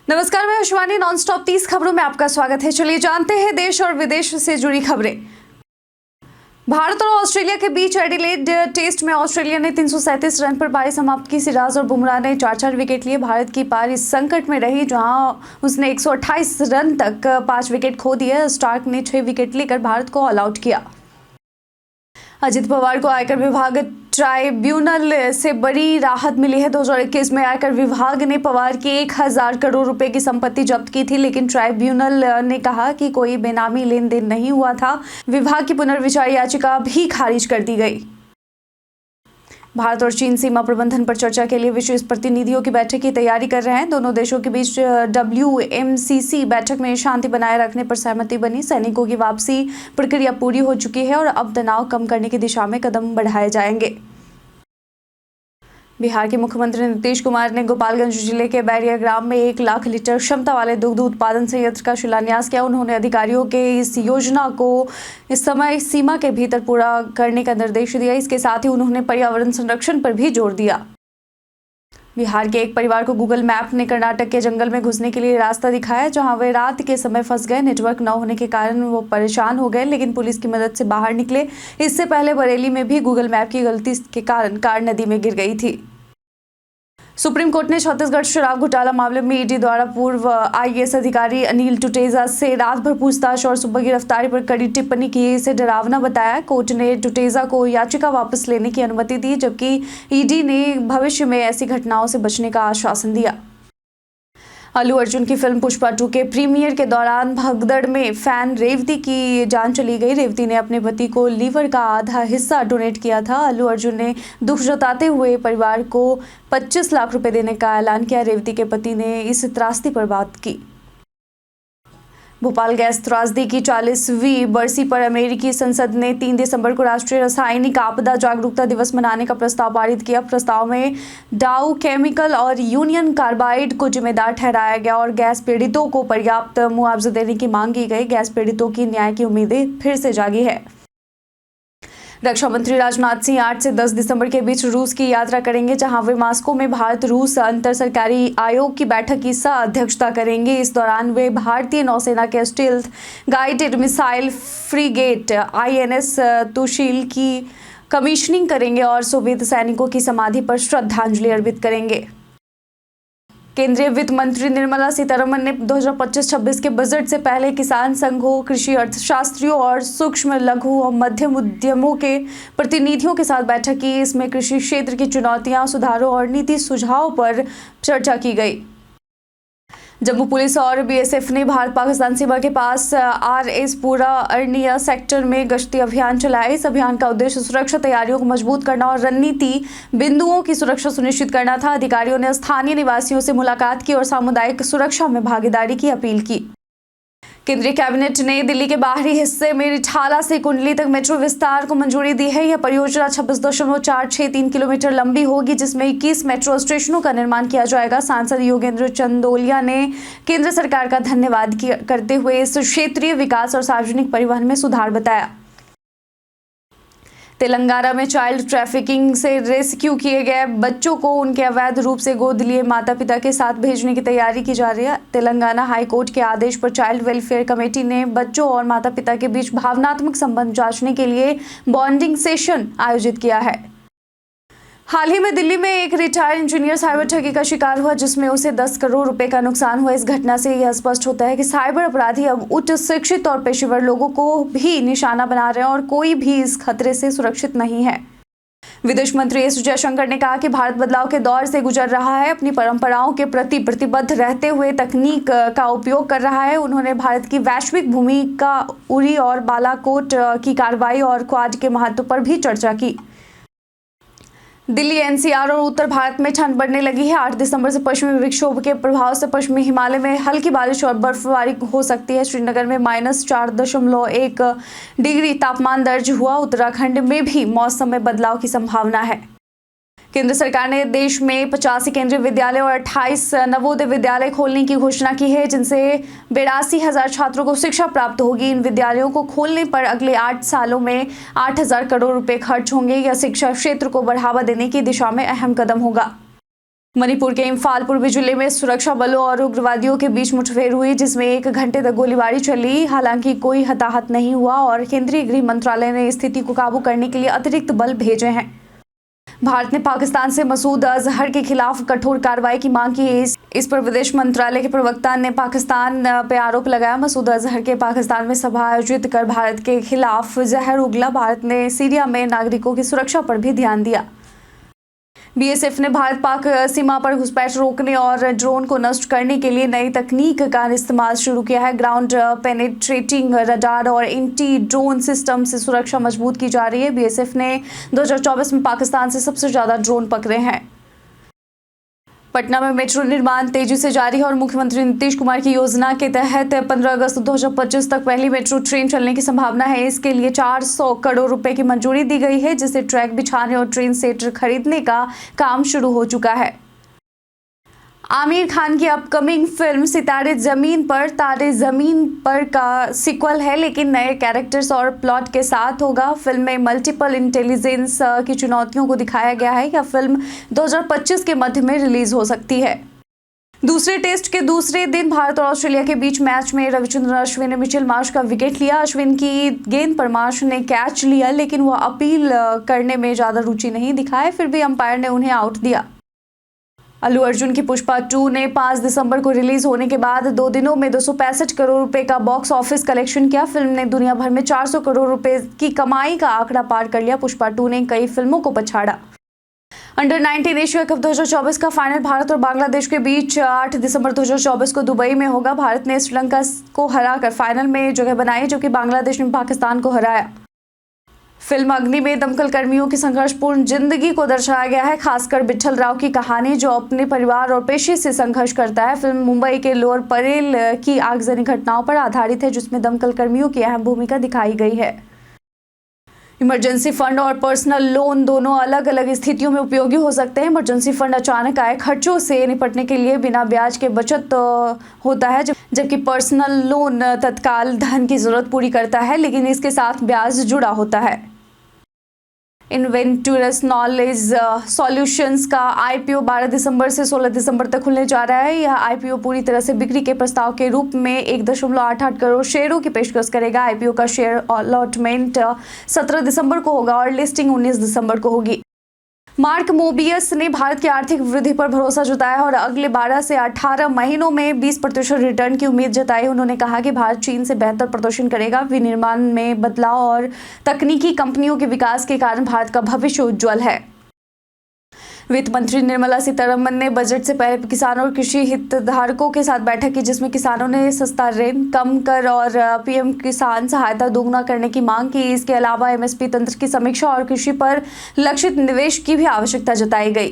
नमस्कार, मैं शिवानी। नॉनस्टॉप 30 खबरों में आपका स्वागत है। चलिए जानते हैं देश और विदेश से जुड़ी खबरें। भारत और ऑस्ट्रेलिया के बीच एडिलेड टेस्ट में ऑस्ट्रेलिया ने 337 रन पर पारी समाप्त की। सिराज और बुमराह ने 4-4 विकेट लिए। भारत की पारी संकट में रही, जहां उसने 128 रन तक 5 विकेट खो दिए। स्टार्क ने 6 विकेट लेकर भारत को ऑल आउट किया। अजित पवार को आयकर विभाग ट्राइब्यूनल से बड़ी राहत मिली है। 2021 में आयकर विभाग ने पवार की 1000 करोड़ रुपए की संपत्ति जब्त की थी, लेकिन ट्राइब्यूनल ने कहा कि कोई बेनामी लेन देन नहीं हुआ था। विभाग की पुनर्विचार याचिका भी खारिज कर दी गई। भारत और चीन सीमा प्रबंधन पर चर्चा के लिए विशेष प्रतिनिधियों की बैठक की तैयारी कर रहे हैं। दोनों देशों के बीच WMCC बैठक में शांति बनाए रखने पर सहमति बनी। सैनिकों की वापसी प्रक्रिया पूरी हो चुकी है और अब तनाव कम करने की दिशा में कदम बढ़ाए जाएंगे। बिहार के मुख्यमंत्री नीतीश कुमार ने गोपालगंज जिले के बैरिया ग्राम में 1 लाख लीटर क्षमता वाले दुग्ध उत्पादन संयंत्र का शिलान्यास किया। उन्होंने अधिकारियों के इस योजना को इस समय सीमा के भीतर पूरा करने का निर्देश दिया। इसके साथ ही उन्होंने पर्यावरण संरक्षण पर भी जोर दिया। बिहार के एक परिवार को गूगल मैप ने कर्नाटक के जंगल में घुसने के लिए रास्ता दिखाया, जहां वे रात के समय फंस गए। नेटवर्क न होने के कारण वो परेशान हो गए, लेकिन पुलिस की मदद से बाहर निकले। इससे पहले बरेली में भी गूगल मैप की गलती के कारण कार नदी में गिर गई थी। सुप्रीम कोर्ट ने छत्तीसगढ़ शराब घोटाला मामले में ईडी द्वारा पूर्व IAS अधिकारी अनिल टुटेजा से रात भर पूछताछ और सुबह गिरफ्तारी पर कड़ी टिप्पणी की। इसे डरावना बताया। कोर्ट ने टुटेजा को याचिका वापस लेने की अनुमति दी, जबकि ईडी ने भविष्य में ऐसी घटनाओं से बचने का आश्वासन दिया। अल्लू अर्जुन की फिल्म पुष्पा 2 के प्रीमियर के दौरान भगदड़ में फैन रेवती की जान चली गई। रेवती ने अपने पति को लीवर का आधा हिस्सा डोनेट किया था। अल्लू अर्जुन ने दुख जताते हुए परिवार को 25 लाख रुपए देने का ऐलान किया। रेवती के पति ने इस त्रासदी पर बात की। भोपाल गैस त्रासदी की 40वीं बरसी पर अमेरिकी संसद ने 3 दिसंबर को राष्ट्रीय रासायनिक आपदा जागरूकता दिवस मनाने का प्रस्ताव पारित किया। प्रस्ताव में डाउ केमिकल और यूनियन कार्बाइड को जिम्मेदार ठहराया गया और गैस पीड़ितों को पर्याप्त मुआवजा देने की मांग की गई। गैस पीड़ितों की न्याय की उम्मीदें फिर से जागी है। रक्षा मंत्री राजनाथ सिंह 8 से 10 दिसंबर के बीच रूस की यात्रा करेंगे, जहां वे मॉस्को में भारत रूस अंतर सरकारी आयोग की बैठक की सह अध्यक्षता करेंगे। इस दौरान वे भारतीय नौसेना के stealth guided missile freight INS Tushil की कमीशनिंग करेंगे और सोवियत सैनिकों की समाधि पर श्रद्धांजलि अर्पित करेंगे। केंद्रीय वित्त मंत्री निर्मला सीतारमण ने 2025-26 के बजट से पहले किसान संघों, कृषि अर्थशास्त्रियों और सूक्ष्म, लघु और मध्यम उद्यमों के प्रतिनिधियों के साथ बैठक की। इसमें कृषि क्षेत्र की चुनौतियां, सुधारों और नीति सुझाव पर चर्चा की गई। जम्मू पुलिस और BSF ने भारत पाकिस्तान सीमा के पास RS पूरा अरनिया सेक्टर में गश्ती अभियान चलाया। इस अभियान का उद्देश्य सुरक्षा तैयारियों को मजबूत करना और रणनीति बिंदुओं की सुरक्षा सुनिश्चित करना था। अधिकारियों ने स्थानीय निवासियों से मुलाकात की और सामुदायिक सुरक्षा में भागीदारी की अपील की। केंद्रीय कैबिनेट ने दिल्ली के बाहरी हिस्से में रिठाला से कुंडली तक मेट्रो विस्तार को मंजूरी दी है। यह परियोजना 26.463 किलोमीटर लंबी होगी, जिसमें 21 मेट्रो स्टेशनों का निर्माण किया जाएगा। सांसद योगेंद्र चंदोलिया ने केंद्र सरकार का धन्यवाद करते हुए इस क्षेत्रीय विकास और सार्वजनिक परिवहन में सुधार बताया। तेलंगाना में चाइल्ड ट्रैफिकिंग से रेस्क्यू किए गए बच्चों को उनके अवैध रूप से गोद लिए माता पिता के साथ भेजने की तैयारी की जा रही है। तेलंगाना हाई कोर्ट के आदेश पर चाइल्ड वेलफेयर कमेटी ने बच्चों और माता पिता के बीच भावनात्मक संबंध जांचने के लिए बॉन्डिंग सेशन आयोजित किया है। हाल ही में दिल्ली में एक रिटायर्ड इंजीनियर साइबर ठगी का शिकार हुआ, जिसमें उसे 10 करोड़ रुपए का नुकसान हुआ। इस घटना से यह स्पष्ट होता है कि साइबर अपराधी अब उच्च शिक्षित और पेशेवर लोगों को भी निशाना बना रहे हैं और कोई भी इस खतरे से सुरक्षित नहीं है। विदेश मंत्री S जयशंकर ने कहा कि भारत बदलाव के दौर से गुजर रहा है, अपनी परंपराओं के प्रति प्रतिबद्ध रहते हुए तकनीक का उपयोग कर रहा है। उन्होंने भारत की वैश्विक भूमिका, उरी और बालाकोट की कार्रवाई और क्वाड के महत्व पर भी चर्चा की। दिल्ली, NCR और उत्तर भारत में ठंड बढ़ने लगी है। 8 दिसंबर से पश्चिमी विक्षोभ के प्रभाव से पश्चिमी हिमालय में हल्की बारिश और बर्फबारी हो सकती है। श्रीनगर में -4.1 डिग्री तापमान दर्ज हुआ। उत्तराखंड में भी मौसम में बदलाव की संभावना है। केंद्र सरकार ने देश में 85 केंद्रीय विद्यालय और 28 नवोदय विद्यालय खोलने की घोषणा की है, जिनसे 82,000 छात्रों को शिक्षा प्राप्त होगी। इन विद्यालयों को खोलने पर अगले 8 सालों में 8,000 करोड़ रुपए खर्च होंगे। यह शिक्षा क्षेत्र को बढ़ावा देने की दिशा में अहम कदम होगा। मणिपुर के इम्फाल पूर्वी जिले में सुरक्षा बलों और उग्रवादियों के बीच मुठभेड़ हुई, जिसमें 1 घंटे तक गोलीबारी चली। हालांकि कोई हताहत नहीं हुआ और केंद्रीय गृह मंत्रालय ने स्थिति को काबू करने के लिए अतिरिक्त बल भेजे हैं। भारत ने पाकिस्तान से मसूद अजहर के खिलाफ कठोर कार्रवाई की मांग की। इस पर विदेश मंत्रालय के प्रवक्ता ने पाकिस्तान पे आरोप लगाया। मसूद अजहर के पाकिस्तान में सभा आयोजित कर भारत के खिलाफ जहर उगला। भारत ने सीरिया में नागरिकों की सुरक्षा पर भी ध्यान दिया। बीएसएफ ने भारत पाक सीमा पर घुसपैठ रोकने और ड्रोन को नष्ट करने के लिए नई तकनीक का इस्तेमाल शुरू किया है। ग्राउंड पेनेट्रेटिंग रडार और एंटी ड्रोन सिस्टम से सुरक्षा मजबूत की जा रही है। बीएसएफ ने 2024 में पाकिस्तान से सबसे ज्यादा ड्रोन पकड़े हैं। पटना में मेट्रो निर्माण तेजी से जारी है और मुख्यमंत्री नीतीश कुमार की योजना के तहत 15 अगस्त 2025 तक पहली मेट्रो ट्रेन चलने की संभावना है। इसके लिए 400 करोड़ रुपए की मंजूरी दी गई है, जिससे ट्रैक बिछाने और ट्रेन सेट खरीदने का काम शुरू हो चुका है। आमिर खान की अपकमिंग फिल्म सितारे जमीन पर का सीक्वल है, लेकिन नए कैरेक्टर्स और प्लॉट के साथ होगा। फिल्म में मल्टीपल इंटेलिजेंस की चुनौतियों को दिखाया गया है। यह फिल्म 2025 के मध्य में रिलीज हो सकती है। दूसरे टेस्ट के दूसरे दिन भारत और ऑस्ट्रेलिया के बीच मैच में रविचंद्रन अश्विन ने मिचेल मार्श का विकेट लिया। अश्विन की गेंद पर मार्श ने कैच लिया, लेकिन वह अपील करने में ज्यादा रुचि नहीं दिखाए। फिर भी अंपायर ने उन्हें आउट दिया। अल्लू अर्जुन की पुष्पा 2 ने 5 दिसंबर को रिलीज होने के बाद 2 दिनों में 265 करोड़ रुपए का बॉक्स ऑफिस कलेक्शन किया। फिल्म ने दुनिया भर में 400 करोड़ रुपए की कमाई का आंकड़ा पार कर लिया। पुष्पा 2 ने कई फिल्मों को पछाड़ा। अंडर 19 एशिया कप 2024 का फाइनल भारत और बांग्लादेश के बीच 8 दिसंबर 2024 को दुबई में होगा। भारत ने श्रीलंका को हराकर फाइनल में जगह बनाई, जबकि बांग्लादेश ने पाकिस्तान को हराया। फिल्म अग्नि में दमकल कर्मियों की संघर्षपूर्ण जिंदगी को दर्शाया गया है, खासकर विठल राव की कहानी, जो अपने परिवार और पेशे से संघर्ष करता है। फिल्म मुंबई के लोअर परेल की आगजनी घटनाओं पर आधारित है, जिसमें दमकल कर्मियों की अहम भूमिका दिखाई गई है। इमरजेंसी फंड और पर्सनल लोन दोनों अलग अलग स्थितियों में उपयोगी हो सकते हैं। इमरजेंसी फंड अचानक आए खर्चों से निपटने के लिए बिना ब्याज के बचत होता है, जबकि पर्सनल लोन तत्काल धन की जरूरत पूरी करता है, लेकिन इसके साथ ब्याज जुड़ा होता है। इन्वेंटूरस नॉलेज सॉल्यूशंस का आईपीओ 12 दिसंबर से 16 दिसंबर तक खुलने जा रहा है। यह आईपीओ पूरी तरह से बिक्री के प्रस्ताव के रूप में 1.88 करोड़ शेयरों की पेशकश करेगा। आईपीओ का शेयर अलॉटमेंट 17 दिसंबर को होगा और लिस्टिंग 19 दिसंबर को होगी। मार्क मोबियस ने भारत की आर्थिक वृद्धि पर भरोसा जताया और अगले 12 से 18 महीनों में 20% रिटर्न की उम्मीद जताई। उन्होंने कहा कि भारत चीन से बेहतर प्रदर्शन करेगा। विनिर्माण में बदलाव और तकनीकी कंपनियों के विकास के कारण भारत का भविष्य उज्जवल है। वित्त मंत्री निर्मला सीतारमण ने बजट से पहले किसानों और कृषि हितधारकों के साथ बैठक की, जिसमें किसानों ने सस्ता ऋण, कम कर और पीएम किसान सहायता दोगुना करने की मांग की। इसके अलावा एमएसपी तंत्र की समीक्षा और कृषि पर लक्षित निवेश की भी आवश्यकता जताई गई।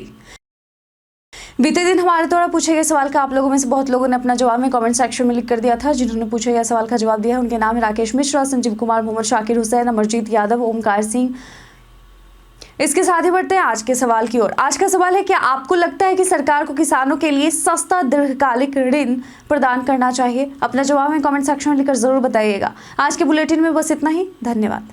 बीते दिन हमारे द्वारा पूछे गए सवाल का आप लोगों में से बहुत लोगों ने अपना जवाब में कमेंट सेक्शन में लिख कर दिया था। जिन्होंने पूछे गए सवाल का जवाब दिया है उनके नाम है राकेश मिश्रा, संजीव कुमार, मोहम्मद शाकिर हुसैन, अमरजीत यादव, ओमकार सिंह। इसके साथ ही बढ़ते हैं आज के सवाल की ओर। आज का सवाल है, क्या आपको लगता है कि सरकार को किसानों के लिए सस्ता दीर्घकालिक ऋण प्रदान करना चाहिए? अपना जवाब में कमेंट सेक्शन में लिखकर जरूर बताइएगा। आज के बुलेटिन में बस इतना ही। धन्यवाद।